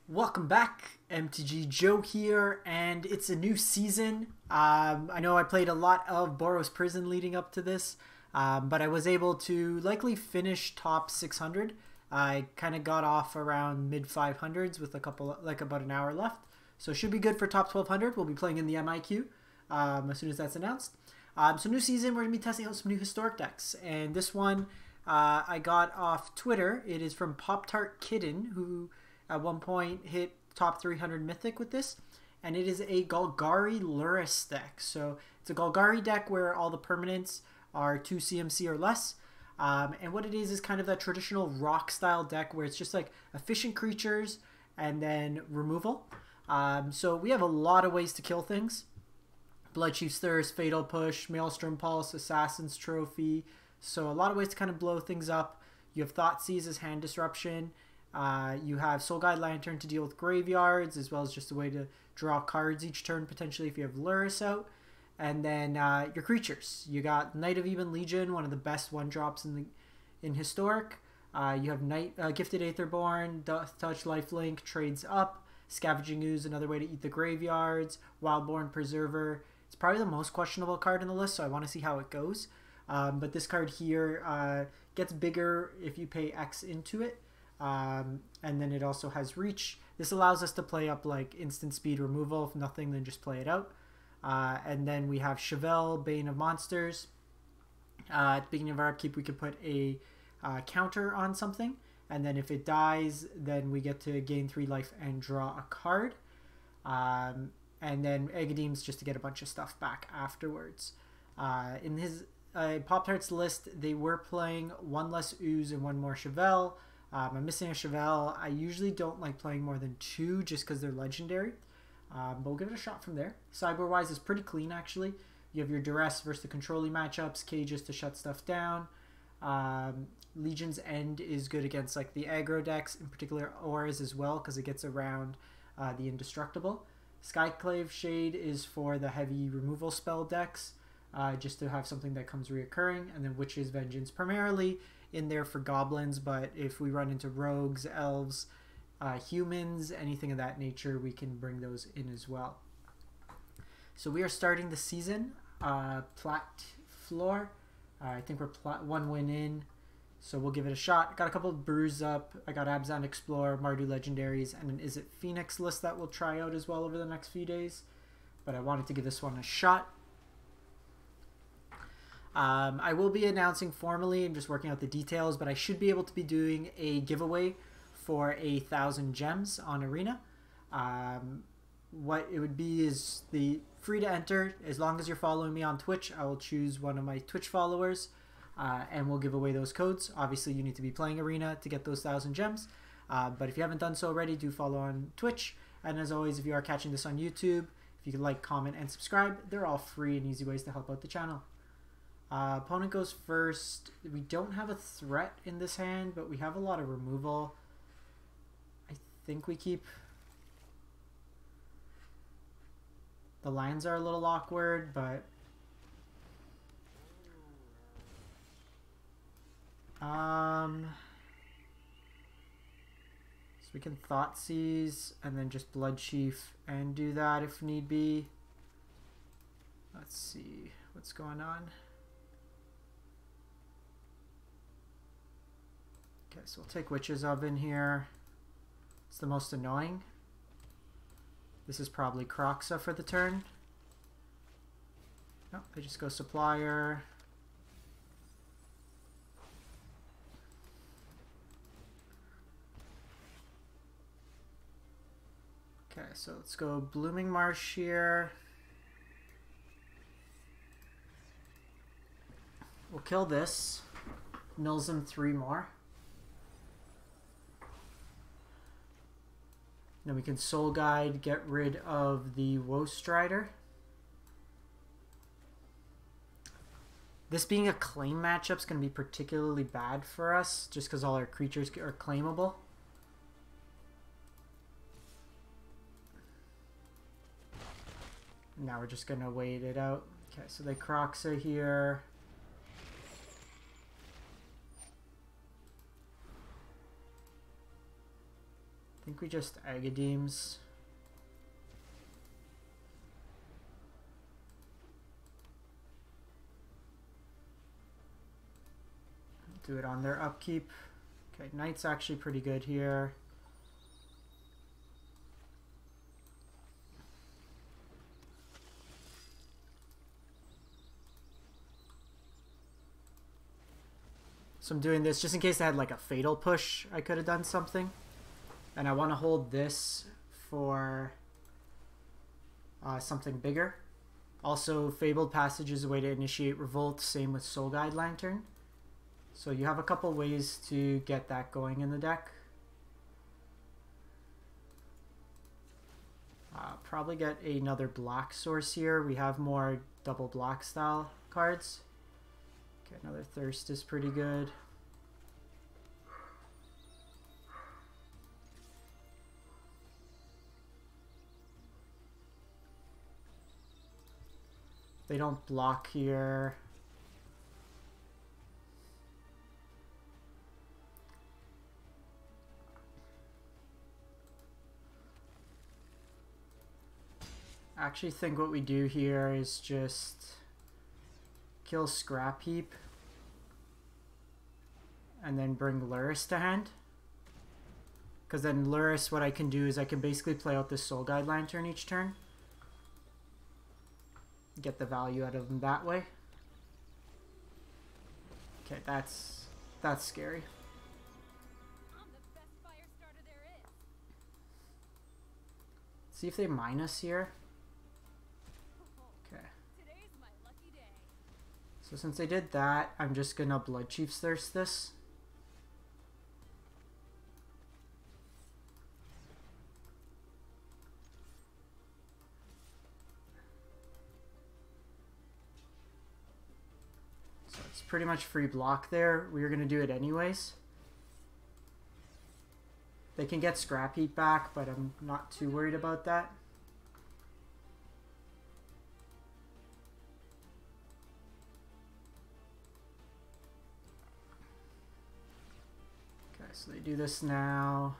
Welcome back, MTG Joe here, and it's a new season. I know I played a lot of Boros Prison leading up to this, but I was able to likely finish top 600. I kind of got off around mid 500s with about an hour left, so it should be good for top 1200. We'll be playing in the MIQ as soon as that's announced. So new season, we're gonna be testing out some new historic decks, and this one I got off Twitter. It is from Pop Tart Kitten, who at one point hit top 300 mythic with this, and it is a Golgari Lurrus deck. So it's a Golgari deck where all the permanents are 2 CMC or less, and what it is kind of that traditional rock style deck where it's just like efficient creatures and then removal. So we have a lot of ways to kill things: Bloodchief's Thirst, Fatal Push, Maelstrom Pulse, Assassin's Trophy. So a lot of ways to kind of blow things up. You have Thoughtseize as hand disruption. You have Soul Guide Lantern to deal with graveyards, as well as just a way to draw cards each turn, potentially, if you have Lurrus out. And then your creatures. You got Knight of Even Legion, one of the best one-drops in Historic. You have Gifted Aetherborn, Death Touch, Lifelink, trades up. Scavenging Ooze, another way to eat the graveyards. Wildborn Preserver. It's probably the most questionable card in the list, so I want to see how it goes. But this card here gets bigger if you pay X into it. And then it also has reach. This allows us to play up like instant speed removal. If nothing, then just play it out. And then we have Chevelle, Bane of Monsters. At the beginning of our upkeep, we could put a counter on something, and then if it dies, then we get to gain 3 life and draw a card. And then Egadeem's just to get a bunch of stuff back afterwards. In his Pop-Tarts list, they were playing 1 less Ooze and 1 more Chevelle. I'm missing a Chevelle. I usually don't like playing more than 2 just because they're legendary. But we'll give it a shot from there. Cyber-wise is pretty clean, actually. You have your Duress versus the controlling matchups, Cages to shut stuff down. Legion's End is good against like the aggro decks, in particular Auras as well, because it gets around the Indestructible. Skyclave Shade is for the heavy removal spell decks, just to have something that comes reoccurring. And then Witch's Vengeance, primarily in there for goblins, but if we run into rogues, elves, humans, anything of that nature, we can bring those in as well. So we are starting the season plat floor. I think we're 1 win in, so we'll give it a shot. Got a couple of brews up. I got Abzan Explorer, Mardu Legendaries, and an Is It Phoenix list that we'll try out as well over the next few days, but I wanted to give this one a shot. I will be announcing formally. I'm just working out the details, but I should be able to be doing a giveaway for 1,000 gems on Arena. What it would be is the free to enter. As long as you're following me on Twitch, I will choose one of my Twitch followers, and we'll give away those codes. Obviously, you need to be playing Arena to get those 1,000 gems. But if you haven't done so already, do follow on Twitch. And as always, if you are catching this on YouTube, if you could like, comment, and subscribe, they're all free and easy ways to help out the channel. Opponent goes first. We don't have a threat in this hand, but we have a lot of removal. I think we keep... The lands are a little awkward, but... So we can Thoughtseize and then just Bloodchief and do that if need be. Let's see what's going on. Okay, so we'll take Witch's Oven here. It's the most annoying. This is probably Croxa for the turn. Nope, they just go Supplier. Okay, so let's go Blooming Marsh here. We'll kill this. Mills him 3 more. Then we can Soul Guide, get rid of the Woe Strider. This being a claim matchup is going to be particularly bad for us, just because all our creatures are claimable. Now we're just going to wait it out. Okay, so they Croxa here. I think we just Agadeems. Do it on their upkeep. Okay, Knight's actually pretty good here. So I'm doing this just in case I had like a fatal push. I could have done something. And I want to hold this for something bigger. Also, Fabled Passage is a way to initiate Revolt. Same with Soul Guide Lantern. So you have a couple ways to get that going in the deck. Probably get another black source here. We have more double black style cards. Okay, another Thirst is pretty good. They don't block here. I actually think what we do here is just kill Scrap Heap and then bring Lurrus to hand. Because then Lurrus, what I can do is I can basically play out this Soul Guide Lantern each turn. Get the value out of them that way. Okay, that's scary. See if they minus here. Okay. So since they did that, I'm just gonna Blood Chief's Thirst this. So it's pretty much free block there. We were gonna do it anyways. They can get Scrap Heap back, but I'm not too worried about that. Okay, so they do this now.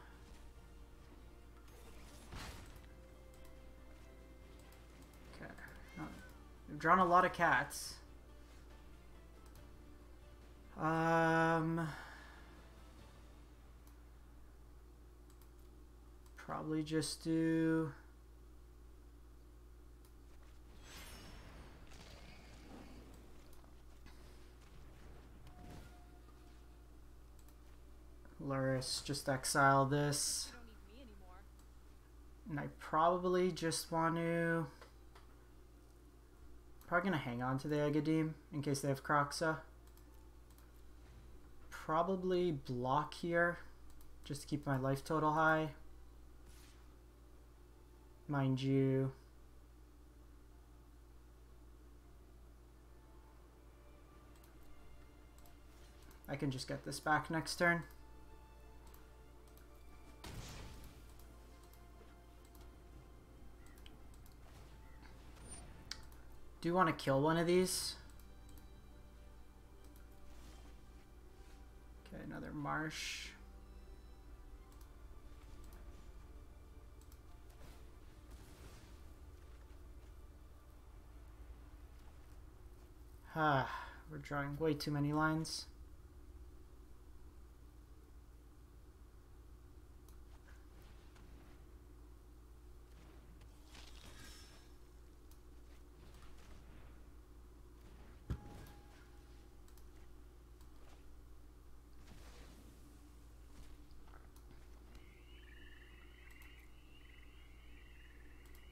Okay, they've drawn a lot of cats. Probably just do Lurrus, just exile this. And I probably just want to probably gonna hang on to the Agadeem in case they have Croxa. Probably block here just to keep my life total high. Mind you, I can just get this back next turn. Do want to kill one of these. Okay, another Marsh. We're drawing way too many lines.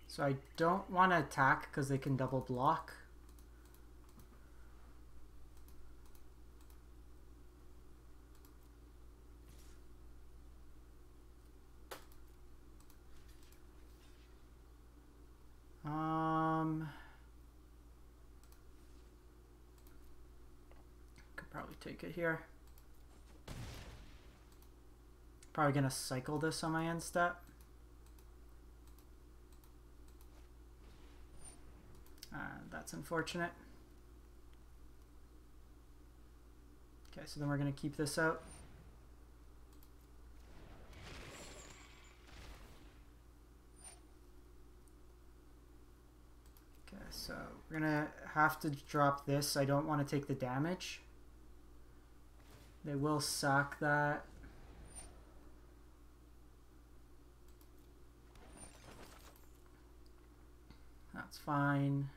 So I don't want to attack because they can double block. Could probably take it here. Probably gonna cycle this on my end step. That's unfortunate. Okay, so then we're gonna keep this out. So we're gonna have to drop this. I don't want to take the damage. They will sack that. That's fine.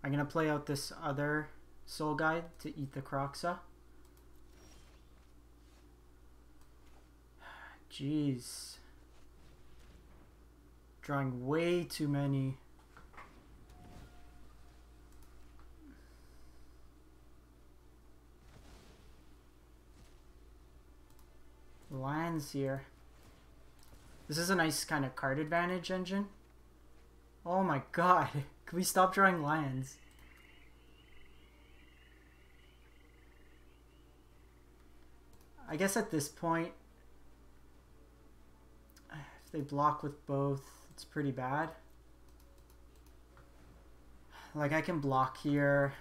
I'm gonna play out this other Soul Guide to eat the Croxa. Jeez. Drawing way too many. Lands here. This is a nice kind of card advantage engine. Oh my god. Can we stop drawing lands? I guess at this point, if they block with both, it's pretty bad. Like, I can block here.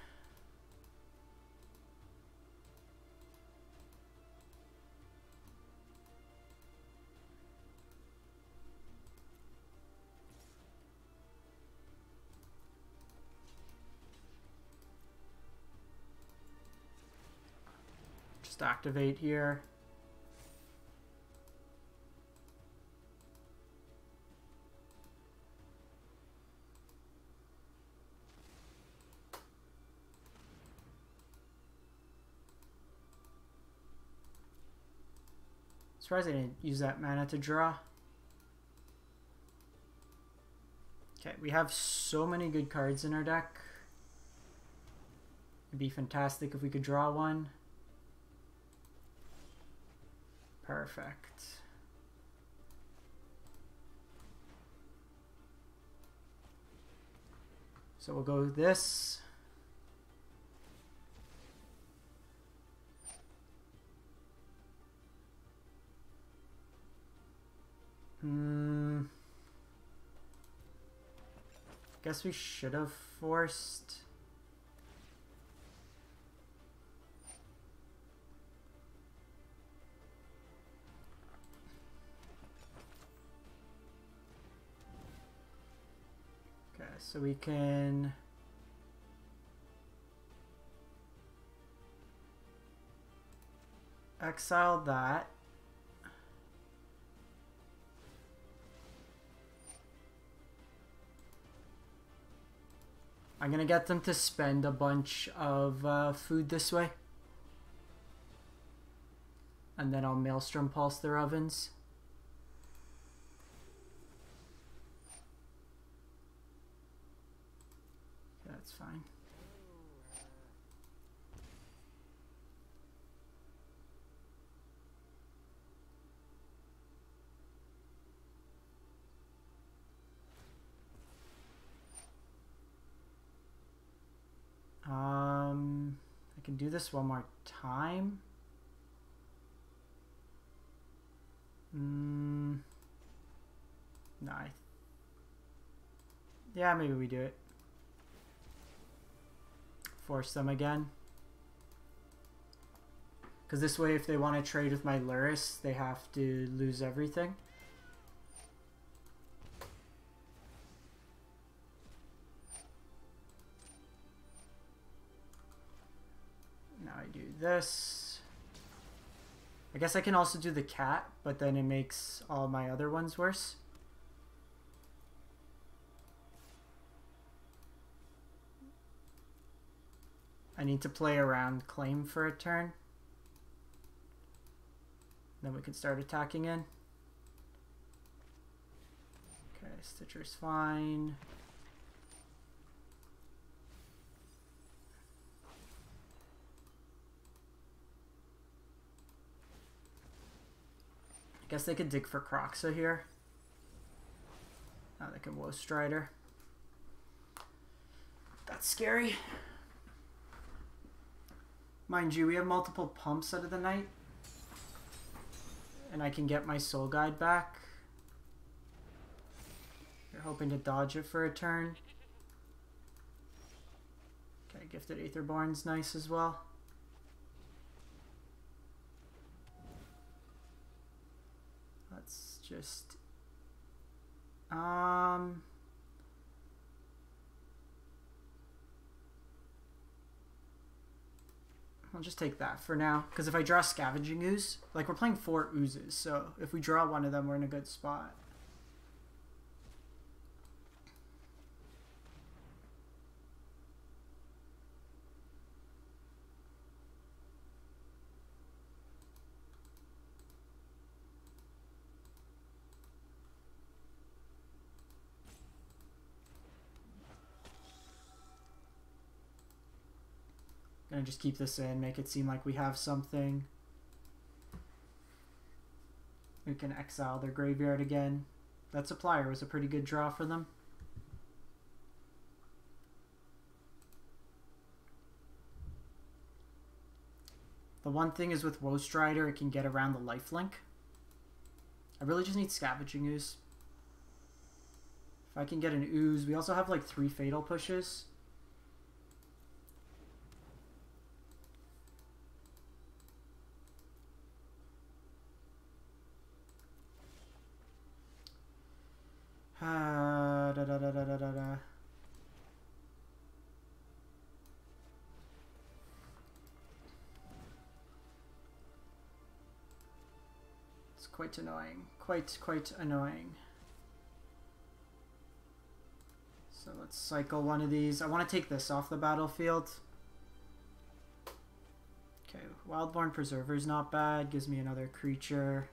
Just activate here. Surprised I didn't use that mana to draw. Okay, we have so many good cards in our deck. It'd be fantastic if we could draw one. Perfect. So we'll go with this. Guess we should have forced. Okay, so we can exile that. I'm gonna get them to spend a bunch of food this way. And then I'll Maelstrom Pulse their ovens. That's fine. I can do this one more time. No, yeah, maybe we do it. Force them again. Because this way, if they want to trade with my Lurrus, they have to lose everything. Now I do this. I guess I can also do the cat, but then it makes all my other ones worse. I need to play around claim for a turn. Then we can start attacking in. Okay, Stitcher's fine. I guess they could dig for Croxa here. Now they can Woe Strider. That's scary. Mind you, we have multiple pumps out of the night. And I can get my Soul Guide back. They're hoping to dodge it for a turn. Okay, Gifted Aetherborn's nice as well. Let's just... I'll just take that for now. Because if I draw Scavenging Ooze, like we're playing 4 oozes, so if we draw one of them, we're in a good spot. Gonna just keep this in, make it seem like we have something. We can exile their graveyard again. That Supplier was a pretty good draw for them. The one thing is with Woe Strider, it can get around the lifelink. I really just need Scavenging Ooze. If I can get an Ooze, we also have like 3 Fatal Pushes. It's quite annoying. Quite annoying. So let's cycle one of these. I want to take this off the battlefield. Okay, Wildborn Preserver is not bad. Gives me another creature.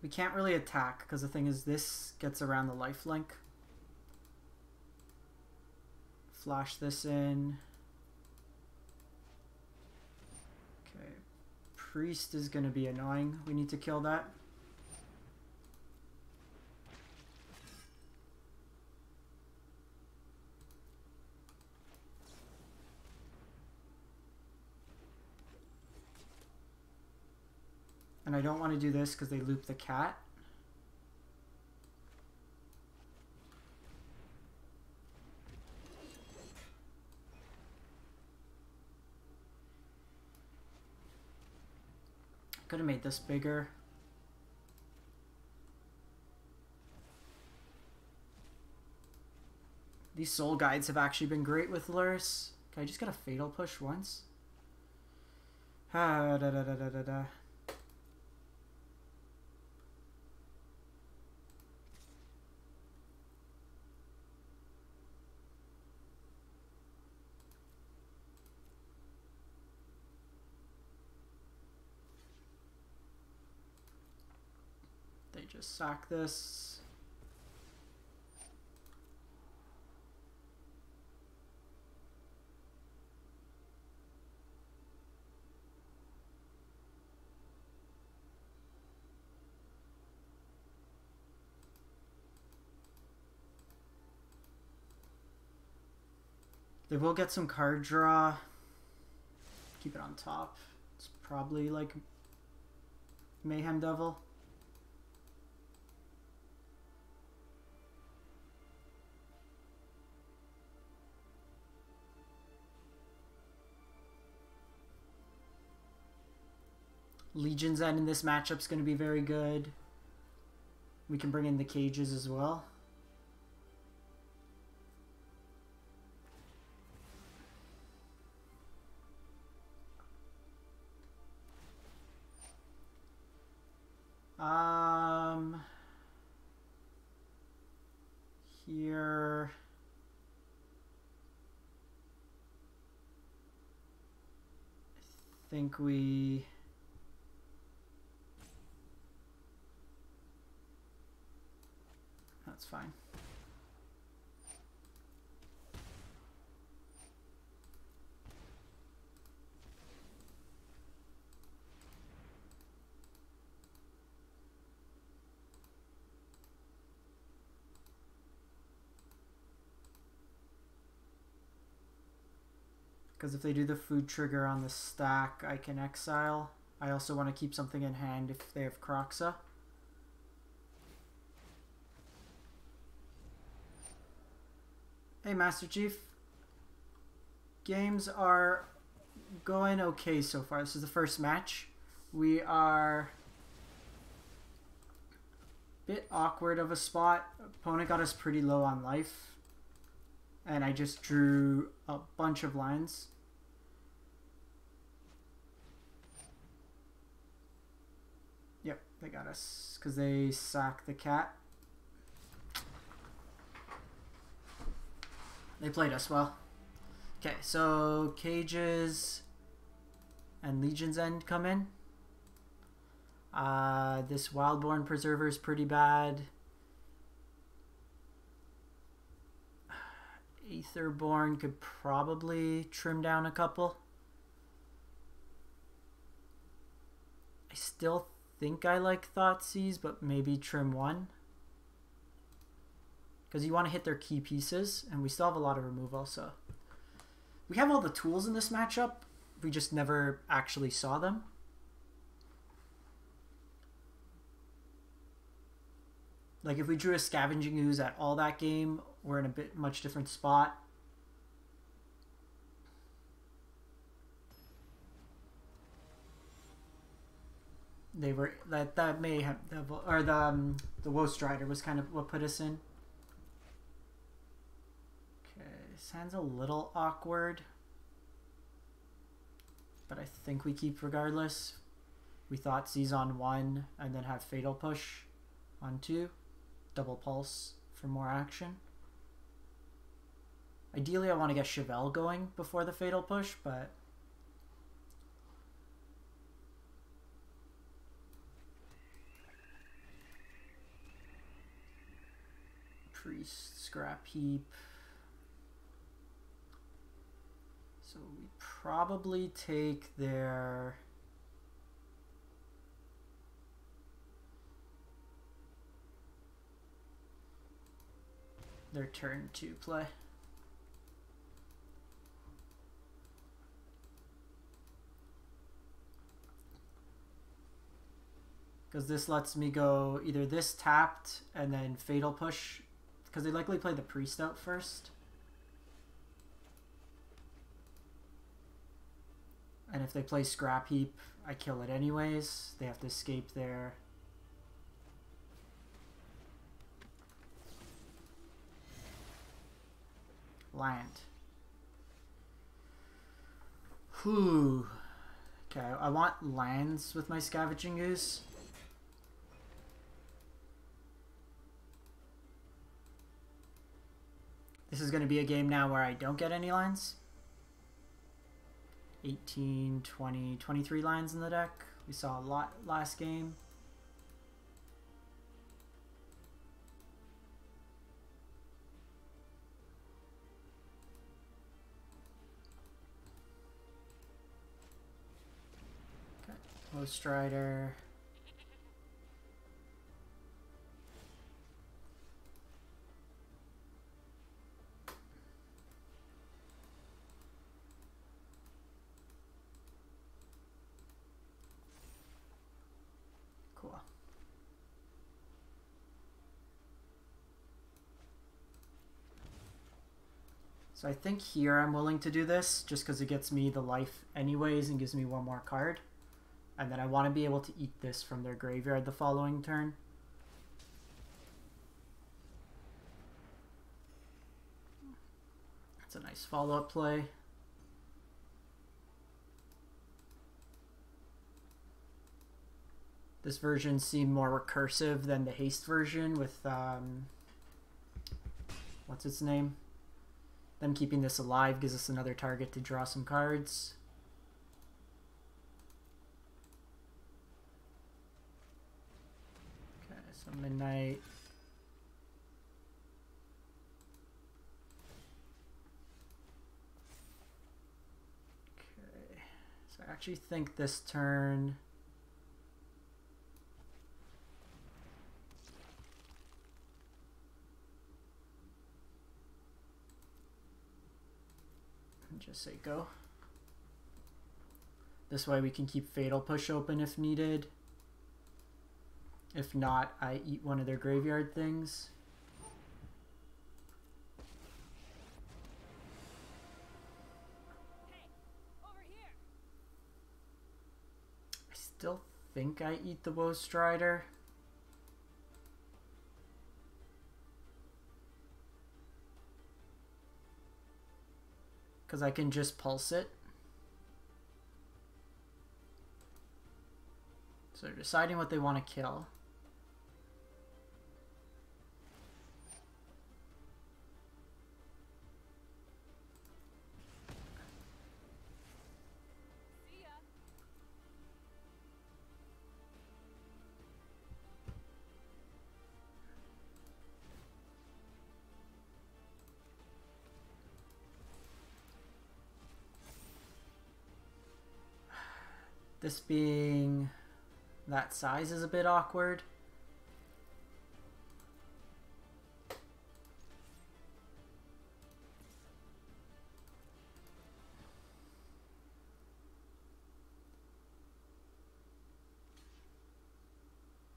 We can't really attack because the thing is this gets around the lifelink. Flash this in. Okay. Priest is going to be annoying. We need to kill that. And I don't want to do this because they loop the cat. Could have made this bigger. These soul guides have actually been great with Lurrus. Can I just get a fatal push once? Ah, da da da da da da. They just sack this. They will get some card draw. Keep it on top. It's probably like Mayhem Devil. Legion's End in this matchup is going to be very good. We can bring in the cages as well. Here. I think we... That's fine. Because if they do the food trigger on the stack, I can exile. I also want to keep something in hand if they have Kroxa. Hey, Master Chief. Games are going okay so far. This is the first match. We are a bit awkward of a spot. Opponent got us pretty low on life. And I just drew a bunch of lines. Yep, they got us because they sacked the cat. They played us well. Okay, so Cages and Legion's End come in. This Wildborn Preserver is pretty bad. Aetherborn could probably trim down a couple. I still think I like Thoughtseize, but maybe trim one. Because you want to hit their key pieces, and we still have a lot of removal, so... We have all the tools in this matchup, we just never actually saw them. Like, if we drew a Scavenging Ooze at all that game, we're in a bit much different spot. They were... That may have... Or the Woe Strider was kind of what put us in. Sounds a little awkward, but I think we keep regardless. We thought seize on 1 and then have Fatal Push on 2. Double Pulse for more action. Ideally I want to get Chevelle going before the Fatal Push, but Priest, Scrap Heap. So we probably take their turn 2 play. Because this lets me go either this tapped and then Fatal Push, because they likely play the Priest out first. And if they play Scrap Heap, I kill it anyways. They have to escape their... land. Whew. Okay, I want lands with my Scavenging Ooze. This is going to be a game now where I don't get any lines. 18, 20, 23 lines in the deck. We saw a lot last game. Okay, Woe Strider. So I think here I'm willing to do this just because it gets me the life anyways and gives me one more card. And then I want to be able to eat this from their graveyard the following turn. That's a nice follow-up play. This version seemed more recursive than the haste version with, what's its name? Them keeping this alive gives us another target to draw some cards. Okay, so Midnight. Okay, so I actually think this turn... just say go. This way we can keep Fatal Push open if needed. If not, I eat one of their graveyard things. still think I eat the Woe Strider. Because I can just pulse it. So they're deciding what they want to kill. This being that size is a bit awkward.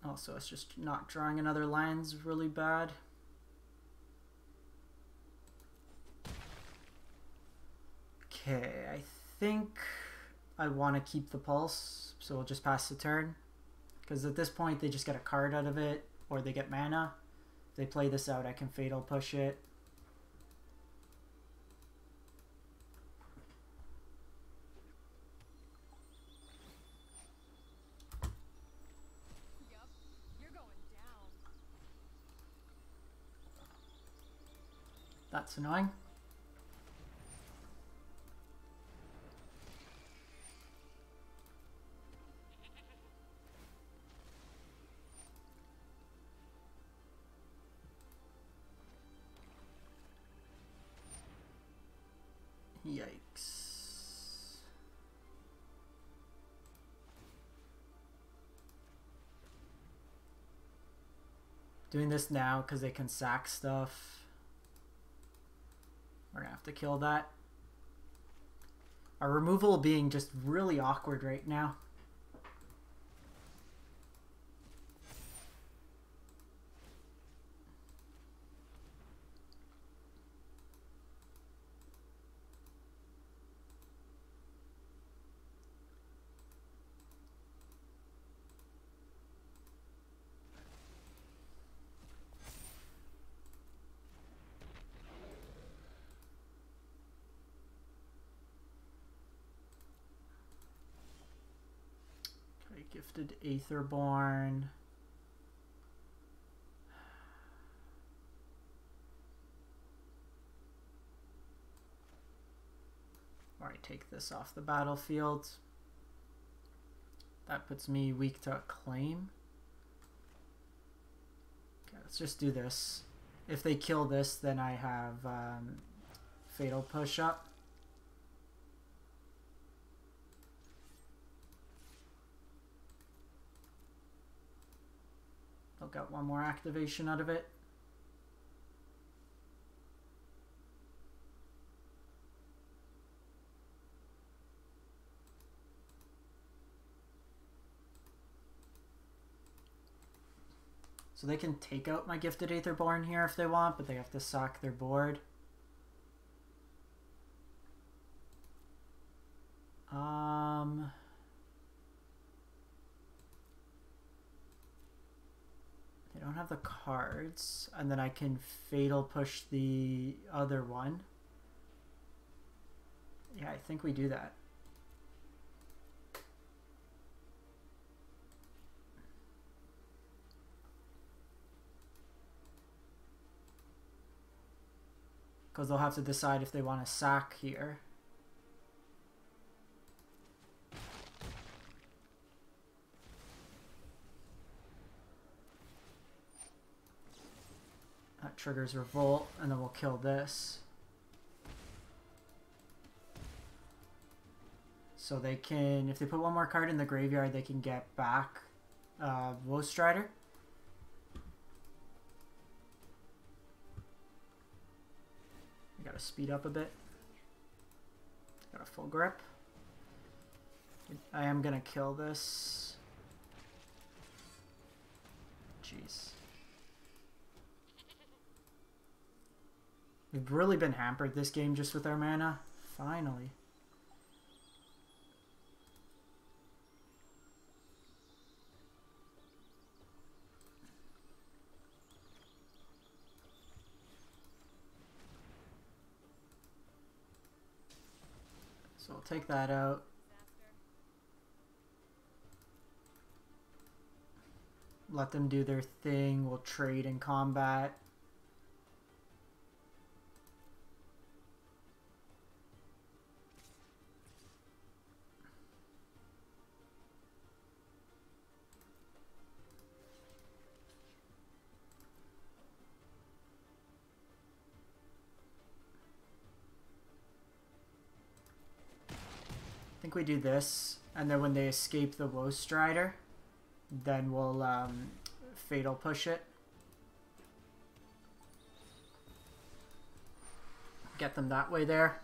Also, it's just not drawing another land's really bad. Okay, I think I want to keep the pulse, so we'll just pass the turn. Because at this point, they just get a card out of it, or they get mana. If they play this out, I can Fatal Push it. Yep, you're going down. That's annoying. Yikes. Doing this now because they can sack stuff. We're gonna have to kill that. Our removal being just really awkward right now. Gifted Aetherborn. Or I take this off the battlefield. That puts me weak to a claim. Okay, let's just do this. If they kill this, then I have Fatal Push up. They'll get one more activation out of it. So they can take out my Gifted Aetherborn here if they want, but they have to sack their board. They don't have the cards, and then I can Fatal Push the other one. Yeah, I think we do that. Because they'll have to decide if they want to sack here. That triggers Revolt, and then we'll kill this. So they can, if they put one more card in the graveyard, they can get back Woe Strider. I gotta speed up a bit. Got a full grip. I am gonna kill this. Jeez. We've really been hampered this game just with our mana. Finally. So we'll take that out. Let them do their thing. We'll trade in combat. I think we do this, and then when they escape the Woe Strider, then we'll Fatal Push it. Get them that way there.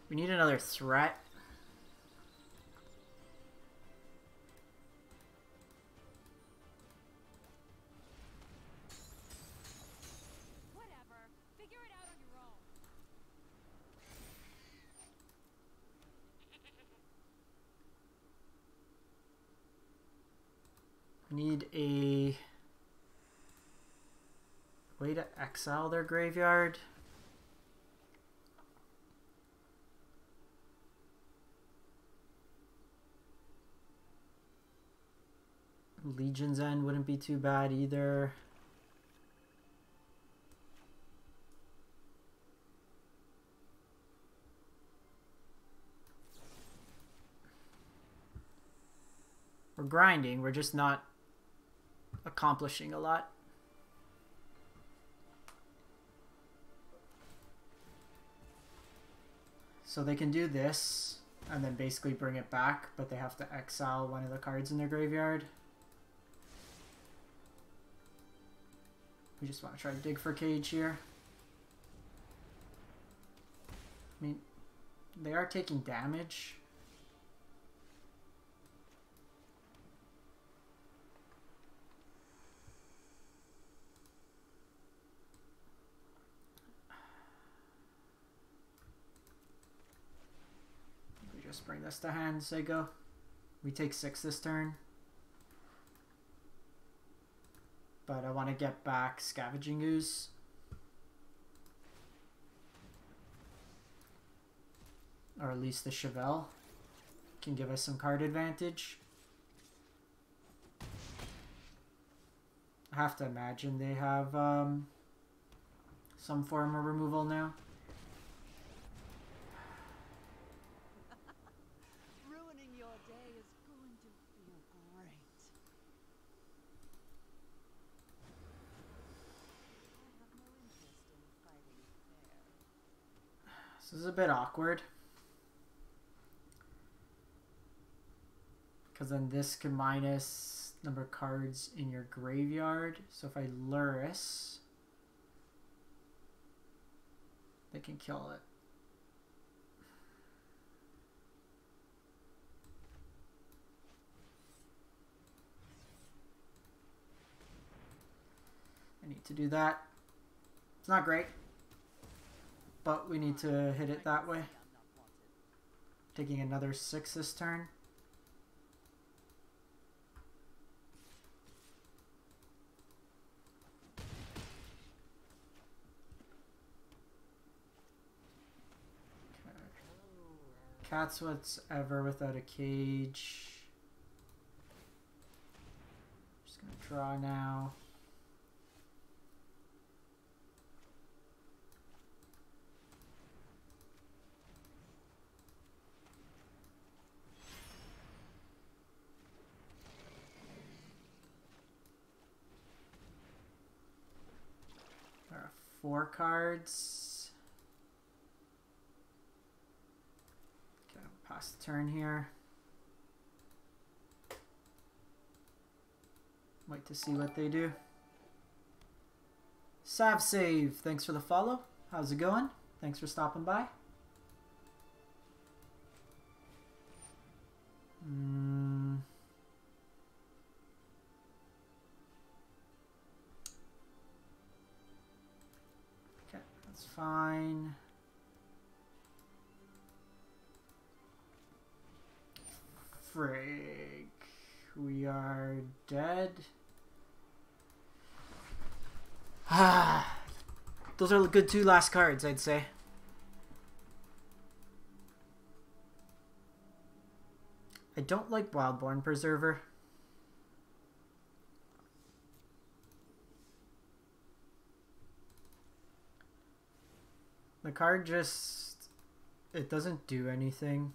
We need another threat. Whatever. Figure it out on your own. Need a way to exile their graveyard. Legion's End wouldn't be too bad either. We're grinding, we're just not accomplishing a lot. So they can do this and then basically bring it back, but they have to exile one of the cards in their graveyard. We just want to try to dig for Cage here. I mean, they are taking damage. Just bring this to hand, say go. We take 6 this turn. But I want to get back Scavenging Ooze. Or at least the Chevelle can give us some card advantage. I have to imagine they have some form of removal now. Ruining your day is going to feel great. I have no interest in fighting fair. This is a bit awkward. Because then this can minus number of cards in your graveyard. So if I Lurrus, they can kill it. I need to do that. It's not great, but we need to hit it that way. Taking another 6 this turn. Cat's what's ever without a cage. Just gonna draw now. There are 4 cards. Pass the turn here. Wait to see what they do. Sav Save, thanks for the follow. How's it going? Thanks for stopping by. Okay, that's fine. Frig. We are dead. Those are good 2 last cards, I'd say. I don't like Wildborn Preserver. The card just... it doesn't do anything.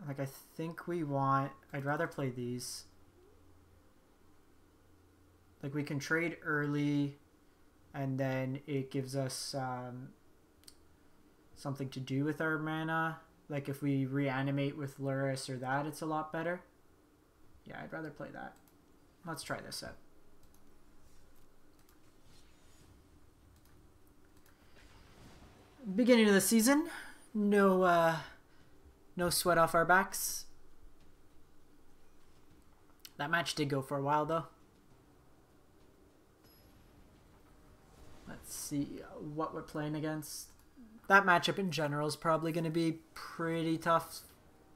Like, I think we want... I'd rather play these. Like, we can trade early, and then it gives us something to do with our mana. Like, if we reanimate with Lurrus or that, it's a lot better. Yeah, I'd rather play that. Let's try this out. Beginning of the season. No sweat off our backs. That match did go for a while, though. Let's see what we're playing against. That matchup in general is probably going to be pretty tough,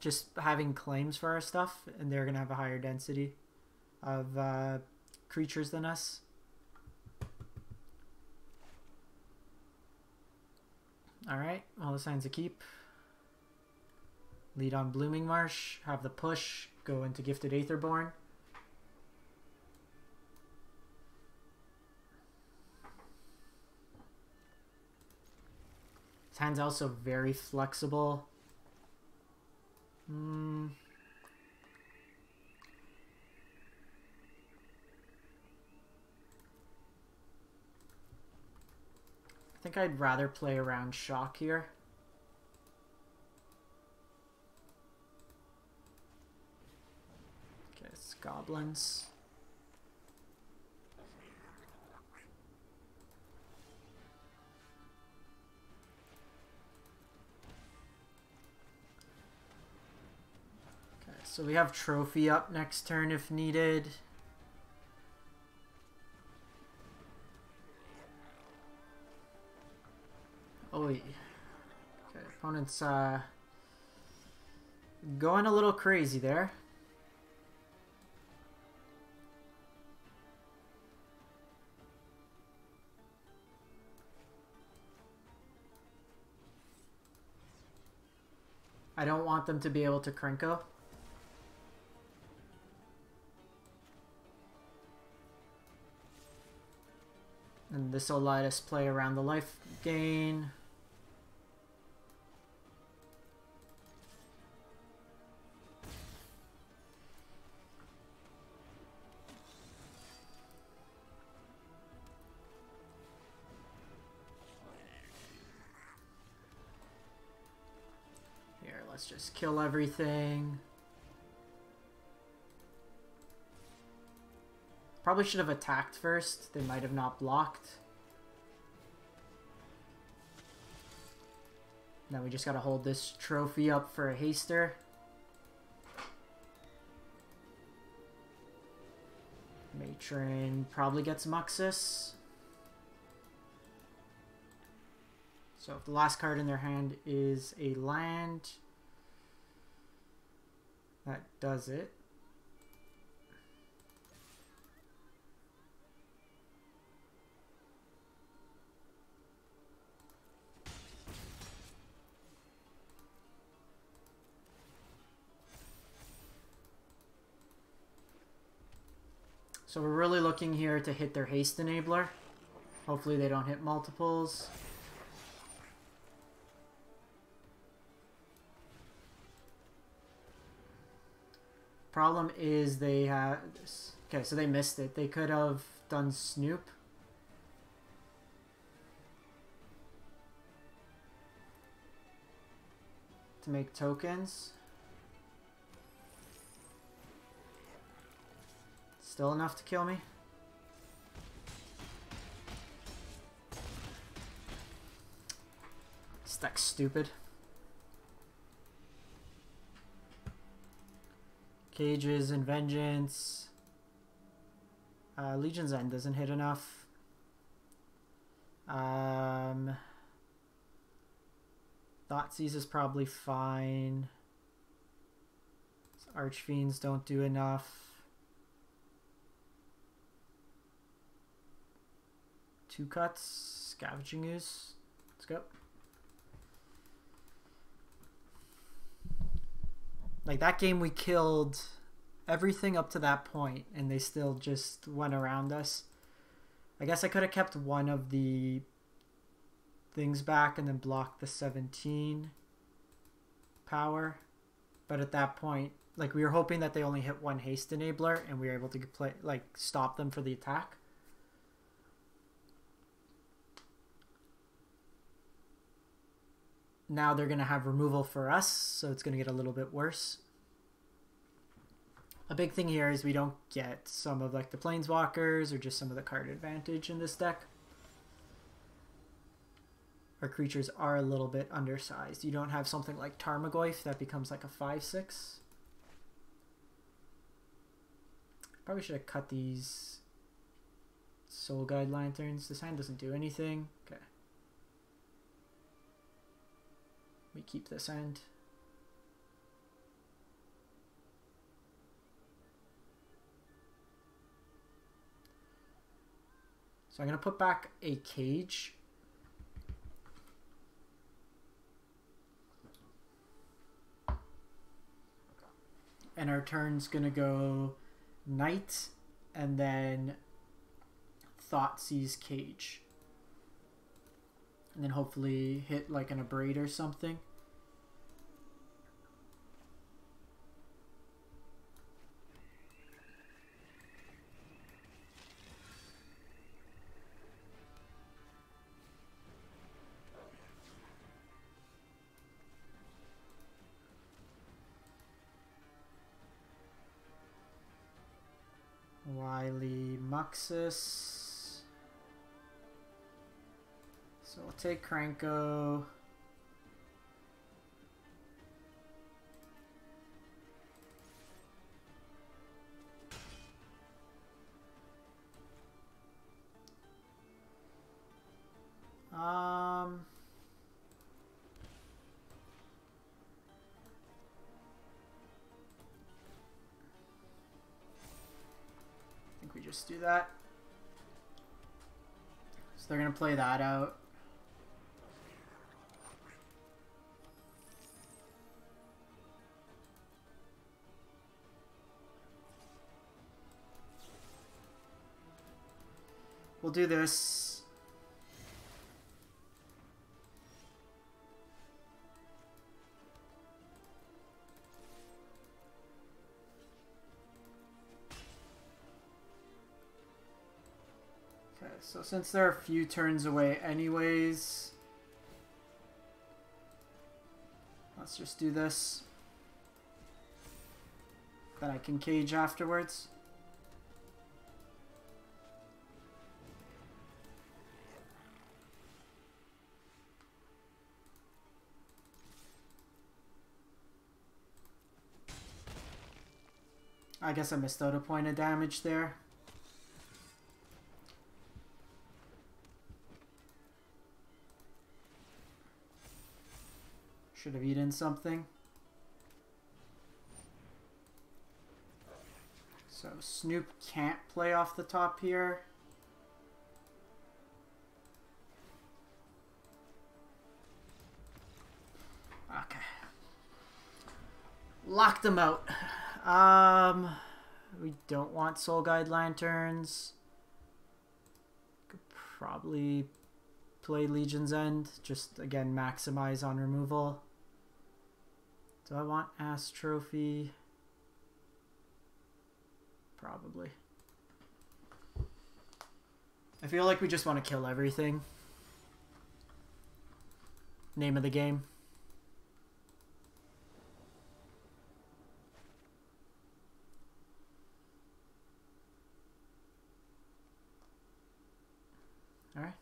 just having claims for our stuff, and they're going to have a higher density of creatures than us. Alright, all the signs of keep. Lead on Blooming Marsh, have the push, go into Gifted Aetherborn. His hand's also very flexible. I think I'd rather play around Shock here. Okay, it's goblins. Okay, so we have Trophy up next turn if needed. Oh, okay, opponent's going a little crazy there. I don't want them to be able to Krenko. And this will let us play around the life gain. Here, let's just kill everything. Probably should have attacked first. They might have not blocked. Now we just gotta hold this trophy up for a haster. Matron probably gets Muxus. So if the last card in their hand is a land, that does it. So we're really looking here to hit their haste enabler. Hopefully they don't hit multiples. Problem is they have... Okay, so they missed it. They could have done Snoop. To make tokens. Still enough to kill me. This deck's stupid. Cages and Vengeance. Legion's End doesn't hit enough. Thoughtseize is probably fine. Archfiends don't do enough. 2 cuts. Scavenging Ooze. Let's go. Like, that game we killed everything up to that point, and they still just went around us. I guess I could have kept one of the things back and then blocked the 17 power. But at that point, like, we were hoping that they only hit one haste enabler, and we were able to play, like, stop them for the attack. Now they're going to have removal for us, so it's going to get a little bit worse. A big thing here is we don't get some of, like, the planeswalkers or just some of the card advantage in this deck. Our creatures are a little bit undersized. You don't have something like Tarmogoyf that becomes like a 5/6. Probably should have cut these Soul Guide Lanterns. This hand doesn't do anything. Okay. We keep this end. So I'm going to put back a cage. And our turn's going to go Knight and then Thoughtseize Cage. And then hopefully hit like an Abrade or something. Wily Muxus. So we'll take Kranko. We just do that. So they're going to play that out. We'll do this. So since they're a few turns away anyways, let's just do this. Then I can cage afterwards. I guess I missed out a point of damage there. Should have eaten something. So Snoop can't play off the top here. Okay. Locked them out. We don't want Soul Guide Lanterns. Could probably play Legion's End. Just, again, maximize on removal. Do I want Ass Trophy? Probably. I feel like we just want to kill everything. Name of the game. Alright.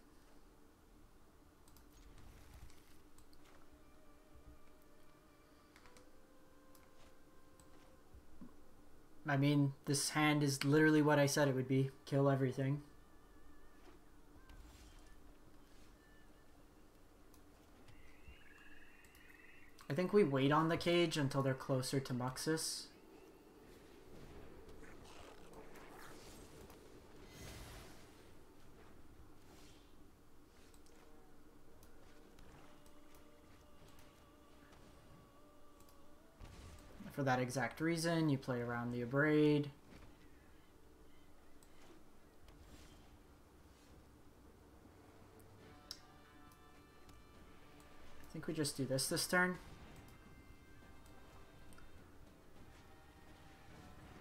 I mean, this hand is literally what I said it would be. Kill everything. I think we wait on the cage until they're closer to Muxus. for that exact reason. You play around the Abrade. I think we just do this turn.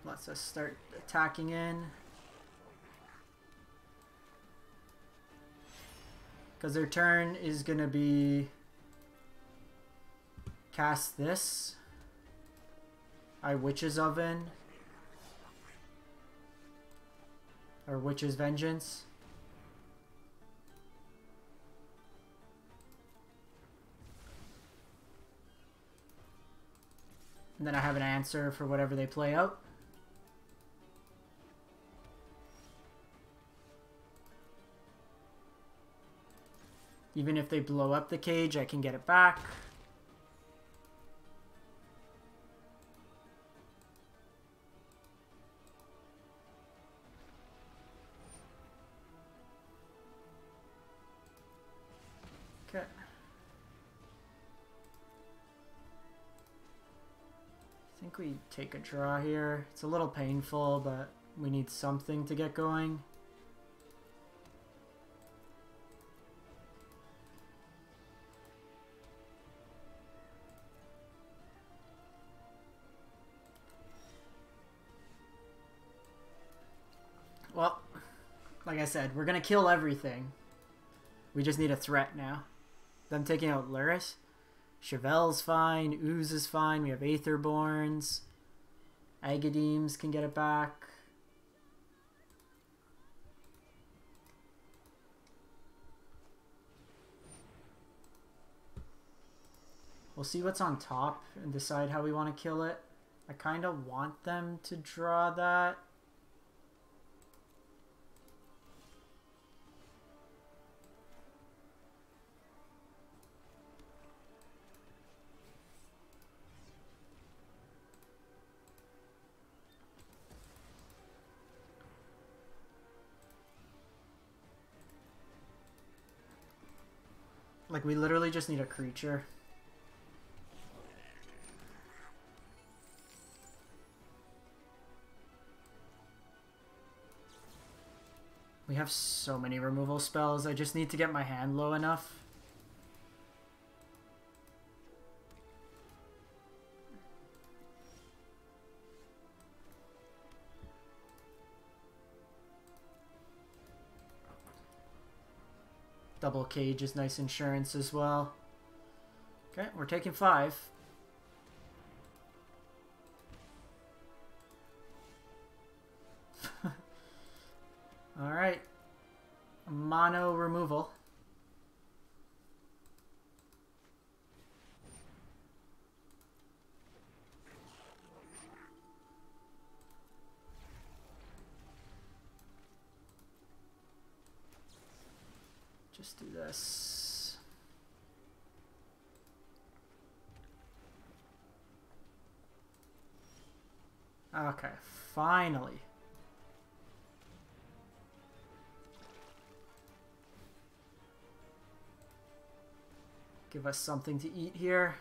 Lets us start attacking in. Because their turn is going to be cast this. Witch's Oven. Or Witch's Vengeance. And then I have an answer for whatever they play out. Even if they blow up the cage, I can get it back. Okay. I think we take a draw here. It's a little painful, but we need something to get going. Well, like I said, we're going to kill everything. We just need a threat now. Them taking out Lurrus. Chevelle's fine. Ooze is fine. We have Aetherborns. Agadeems can get it back. We'll see what's on top and decide how we want to kill it. I kind of want them to draw that. Like, we literally just need a creature. We have so many removal spells. I just need to get my hand low enough. Double cage is nice insurance as well. Okay, we're taking 5. Alright. Mono removal. Just do this. Okay, finally. Give us something to eat here.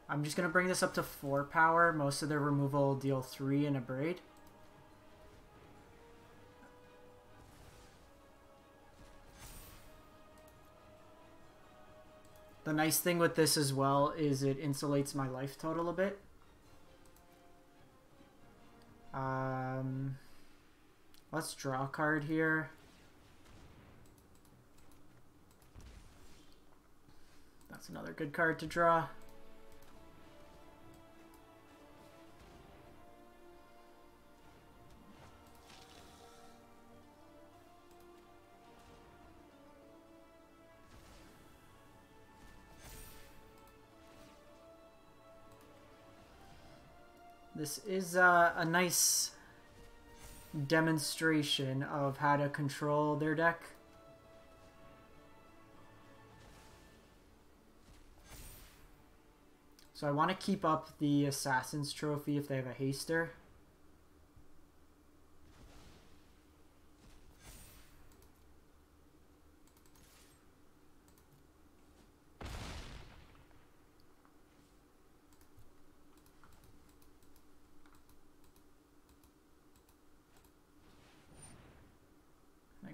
I'm just going to bring this up to 4 power. Most of their removal will deal 3 in a braid. The nice thing with this as well is it insulates my life total a bit. Let's draw a card here. That's another good card to draw. This is a nice demonstration of how to control their deck. So I want to keep up the Assassin's Trophy if they have a Haster.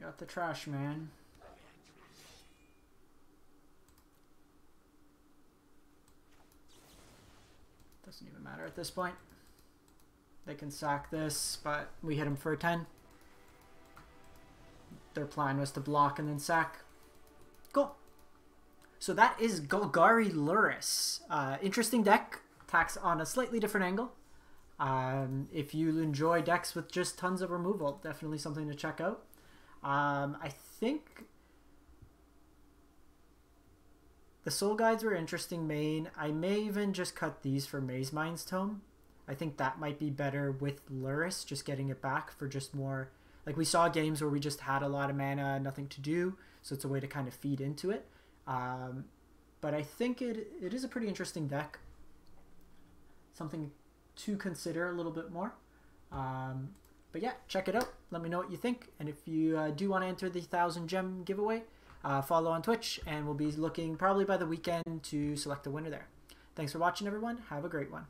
got the trash man. Doesn't even matter at this point. They can sack this, but we hit him for a 10. Their plan was to block and then sack. Cool. So that is Golgari Lurrus. Interesting deck. Attacks on a slightly different angle. If you enjoy decks with just tons of removal, definitely something to check out. I think the Soul Guides were interesting main. I may even just cut these for Maze Mind's Tome. I think that might be better with Lurrus, just getting it back for just more... Like we saw games where we just had a lot of mana, nothing to do, so it's a way to kind of feed into it. But I think it is a pretty interesting deck. Something to consider a little bit more. But yeah, check it out. Let me know what you think. And if you do want to enter the 1,000 gem giveaway, follow on Twitch, and we'll be looking probably by the weekend to select a winner there. Thanks for watching, everyone. Have a great one.